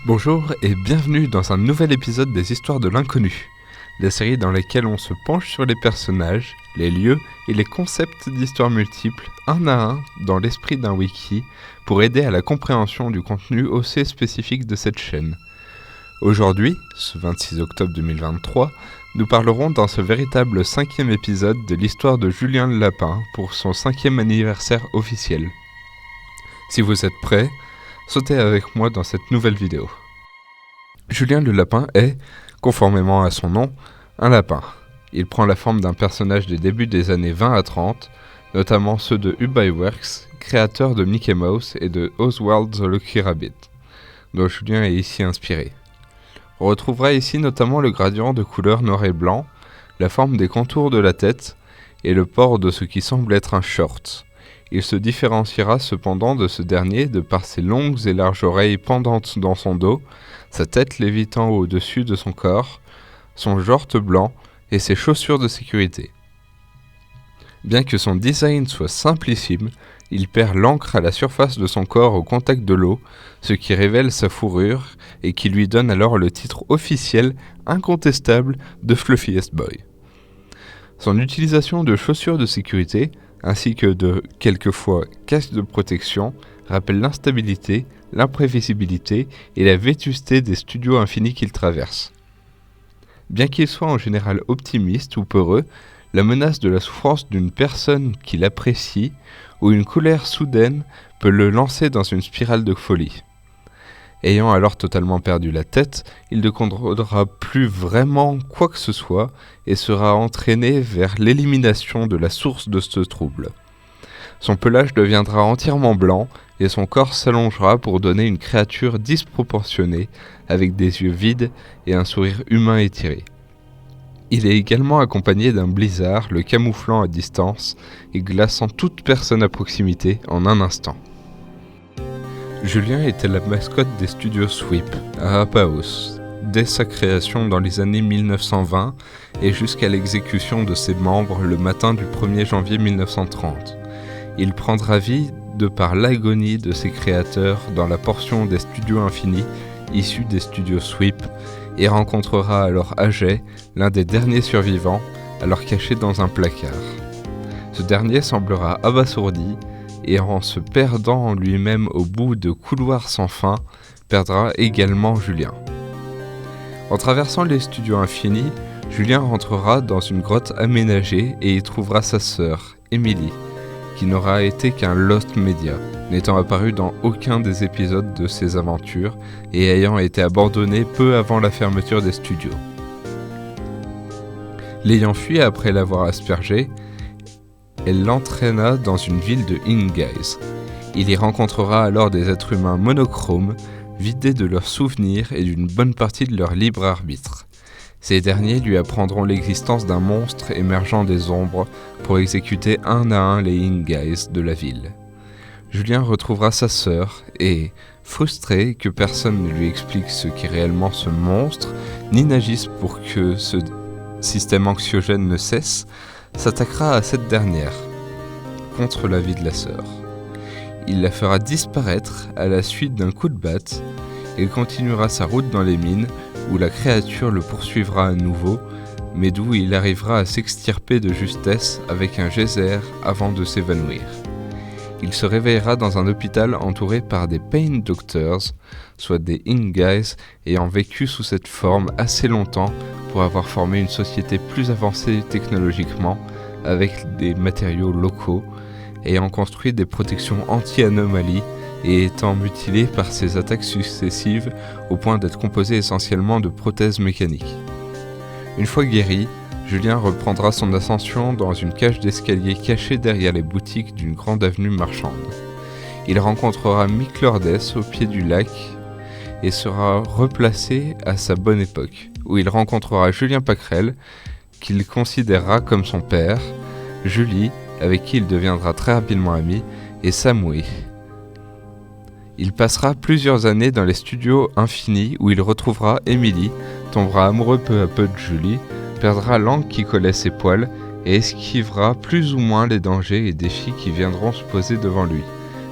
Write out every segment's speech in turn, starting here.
Bonjour et bienvenue dans un nouvel épisode des Histoires de l'Inconnu, la série dans laquelle on se penche sur les personnages, les lieux et les concepts d'histoires multiples, un à un, dans l'esprit d'un wiki, pour aider à la compréhension du contenu aussi spécifique de cette chaîne. Aujourd'hui, ce 26 octobre 2023, nous parlerons dans ce véritable 5e épisode de l'histoire de Julien le Lapin pour son 5e anniversaire officiel. Si vous êtes prêts, sautez avec moi dans cette nouvelle vidéo. Julien le Lapin est, conformément à son nom, un lapin. Il prend la forme d'un personnage des débuts des années 20 à 30, notamment ceux de Ub-Iwerks, créateur de Mickey Mouse et de Oswald the Lucky Rabbit, dont Julien est ici inspiré. On retrouvera ici notamment le gradient de couleur noir et blanc, la forme des contours de la tête et le port de ce qui semble être un short. Il se différenciera cependant de ce dernier de par ses longues et larges oreilles pendantes dans son dos, sa tête lévitant au-dessus de son corps, son jort blanc et ses chaussures de sécurité. Bien que son design soit simplissime, il perd l'encre à la surface de son corps au contact de l'eau, ce qui révèle sa fourrure et qui lui donne alors le titre officiel incontestable de Fluffiest Boy. Son utilisation de chaussures de sécurité, ainsi que de, quelquefois, casques de protection, rappelle l'instabilité, l'imprévisibilité et la vétusté des studios infinis qu'il traverse. Bien qu'il soit en général optimiste ou peureux, la menace de la souffrance d'une personne qu'il apprécie ou une colère soudaine peut le lancer dans une spirale de folie. Ayant alors totalement perdu la tête, il ne contrôlera plus vraiment quoi que ce soit et sera entraîné vers l'élimination de la source de ce trouble. Son pelage deviendra entièrement blanc et son corps s'allongera pour donner une créature disproportionnée avec des yeux vides et un sourire humain étiré. Il est également accompagné d'un blizzard le camouflant à distance et glaçant toute personne à proximité en un instant. Julien était la mascotte des studios Sweep à Apaos, dès sa création dans les années 1920 et jusqu'à l'exécution de ses membres le matin du 1er janvier 1930. Il prendra vie de par l'agonie de ses créateurs dans la portion des studios infinis issus des studios Sweep et rencontrera alors Ajay, l'un des derniers survivants, alors caché dans un placard. Ce dernier semblera abasourdi et en se perdant en lui-même au bout de couloirs sans fin, perdra également Julien. En traversant les studios infinis, Julien rentrera dans une grotte aménagée et y trouvera sa sœur, Emily, qui n'aura été qu'un Lost Media, n'étant apparu dans aucun des épisodes de ses aventures et ayant été abandonné peu avant la fermeture des studios. L'ayant fui après l'avoir aspergé, elle l'entraîna dans une ville de Inguise. Il y rencontrera alors des êtres humains monochromes, vidés de leurs souvenirs et d'une bonne partie de leur libre arbitre. Ces derniers lui apprendront l'existence d'un monstre émergeant des ombres pour exécuter un à un les Inguise de la ville. Julien retrouvera sa sœur et, frustré que personne ne lui explique ce qu'est réellement ce monstre, ni n'agisse pour que ce système anxiogène ne cesse, s'attaquera à cette dernière, contre l'avis de la sœur. Il la fera disparaître à la suite d'un coup de batte et continuera sa route dans les mines où la créature le poursuivra à nouveau, mais d'où il arrivera à s'extirper de justesse avec un geyser avant de s'évanouir. Il se réveillera dans un hôpital entouré par des Pain Doctors, soit des Inguise ayant vécu sous cette forme assez longtemps pour avoir formé une société plus avancée technologiquement avec des matériaux locaux, ayant construit des protections anti-anomalies et étant mutilé par ses attaques successives au point d'être composé essentiellement de prothèses mécaniques. Une fois guéri, Julien reprendra son ascension dans une cage d'escalier cachée derrière les boutiques d'une grande avenue marchande. Il rencontrera Mick Lourdes au pied du lac et sera replacé à sa bonne époque, où il rencontrera Julien Pacrel, qu'il considérera comme son père, Julie, avec qui il deviendra très rapidement ami, et Samoué. Il passera plusieurs années dans les studios infinis où il retrouvera Emily, tombera amoureux peu à peu de Julie, perdra l'encre qui collait ses poils et esquivera plus ou moins les dangers et défis qui viendront se poser devant lui,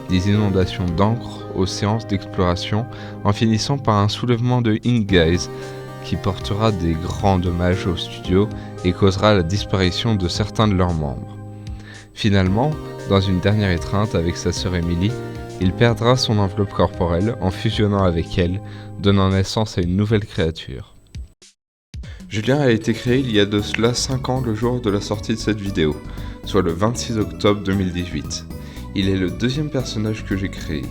des inondations d'encre aux séances d'exploration en finissant par un soulèvement de Inguise qui portera des grands dommages au studio et causera la disparition de certains de leurs membres. Finalement, dans une dernière étreinte avec sa sœur Emily, il perdra son enveloppe corporelle en fusionnant avec elle, donnant naissance à une nouvelle créature. Julien a été créé il y a de cela 5 ans le jour de la sortie de cette vidéo, soit le 26 octobre 2018. Il est le deuxième personnage que j'ai créé.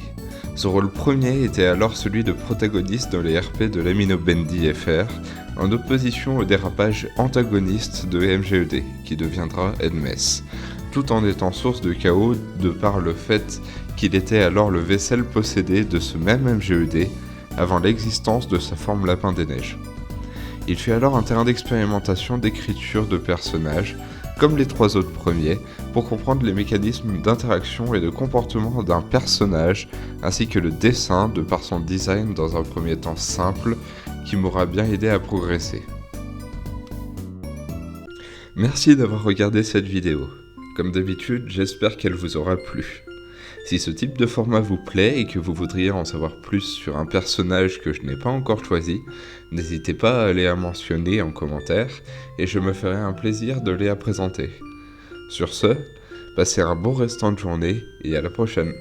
Son rôle premier était alors celui de protagoniste dans les RP de l'Amino Bendy FR, en opposition au dérapage antagoniste de MGED, qui deviendra Edmess, tout en étant source de chaos de par le fait qu'il était alors le vaisselle possédé de ce même MGED avant l'existence de sa forme Lapin des Neiges. Il fut alors un terrain d'expérimentation d'écriture de personnages, comme les 3 autres premiers, pour comprendre les mécanismes d'interaction et de comportement d'un personnage, ainsi que le dessin de par son design dans un premier temps simple, qui m'aura bien aidé à progresser. Merci d'avoir regardé cette vidéo. Comme d'habitude, j'espère qu'elle vous aura plu. Si ce type de format vous plaît et que vous voudriez en savoir plus sur un personnage que je n'ai pas encore choisi, n'hésitez pas à aller à mentionner en commentaire et je me ferai un plaisir de les présenter. Sur ce, passez un bon restant de journée et à la prochaine.